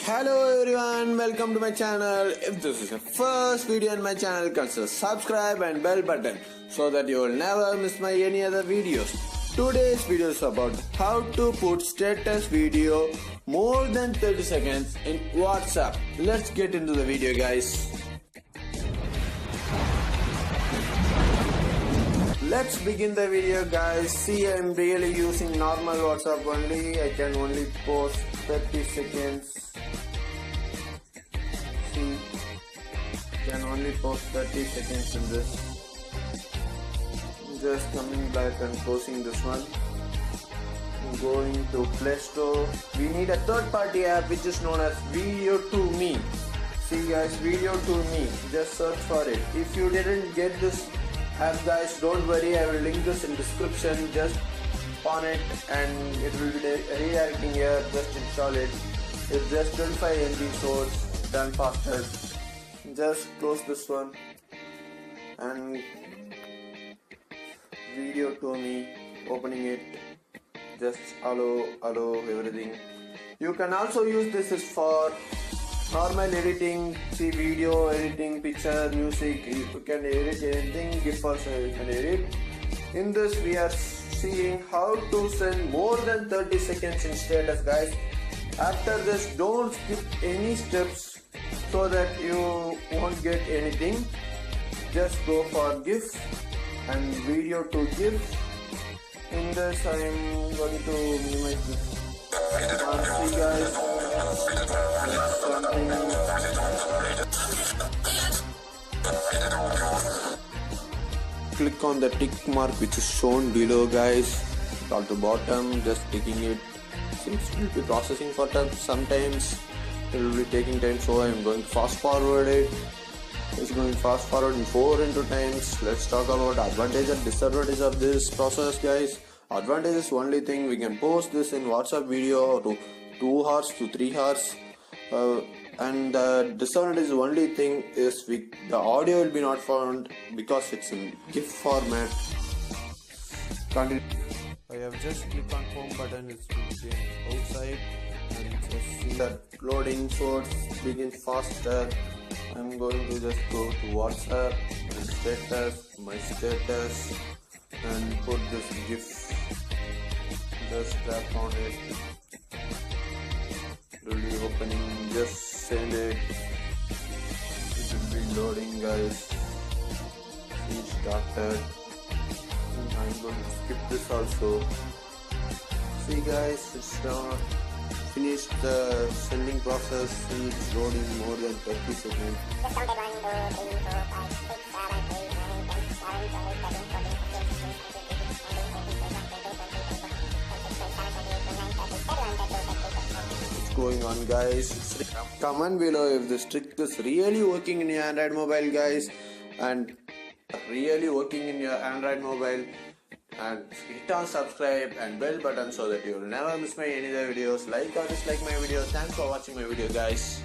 Hello everyone, welcome to my channel. If this is your first video on my channel, consider subscribe and bell button so that you will never miss my any other videos. Today's video is about how to put status video more than 30 seconds in WhatsApp. Let's get into the video, guys. Let's begin the video, guys. See, I'm really using normal WhatsApp only. I can only post 30 seconds. See, I can only post 30 seconds in this. Just coming back and posting this one. Going to PLAYSTORE. We need a third-party app which is known as Video to Me. See, guys, Video to Me. Just search for it. If you didn't get this app, guys, don't worry, I will link this in description. Just on it and it will be redirecting here. Just install it. It's just 25 MB, so it's done faster. Just close this one and Video to Me, opening it. Just allow everything. You can also use this for normal editing, see, video editing, picture, music, you can edit anything, GIF also you can edit. In this we are seeing how to send more than 30 seconds in status, guys. After this, don't skip any steps so that you won't get anything. Just go for GIF and video to GIF. In this I am going to minimize this. See, guys, click on the tick mark which is shown below, guys, at the bottom. Just ticking it. Since it will be processing for sometimes it will be taking time, so I am going fast forward it. It's going fast forward in 4 into times. Let's talk about advantage and disadvantage of this process, guys. Advantage is only thing, we can post this in WhatsApp video to 2 hours to 3 hours. And the disadvantage only thing is the audio will be not found because it's in GIF format. Continue. I have just clicked on home button, it's outside, and just see that loading source begins faster. I'm going to just go to WhatsApp and status, my status, and put this GIF. Just tap on it. It will be opening. Just send it. It will be loading, guys. See, it started. I'm going to skip this also. See, guys, it's done. Finished the sending process. See, it's loading more than 30 seconds. Just counted 1, 2, 3, 4, 5, 6, 7, 8, 9, 10, 11, 12, 13, 14, 15, 16, It's going on, guys. Comment below if this trick is really working in your Android mobile, guys, and really working in your Android mobile. And hit on subscribe and bell button so that you will never miss my any other videos. Like or dislike my video. Thanks for watching my video, guys.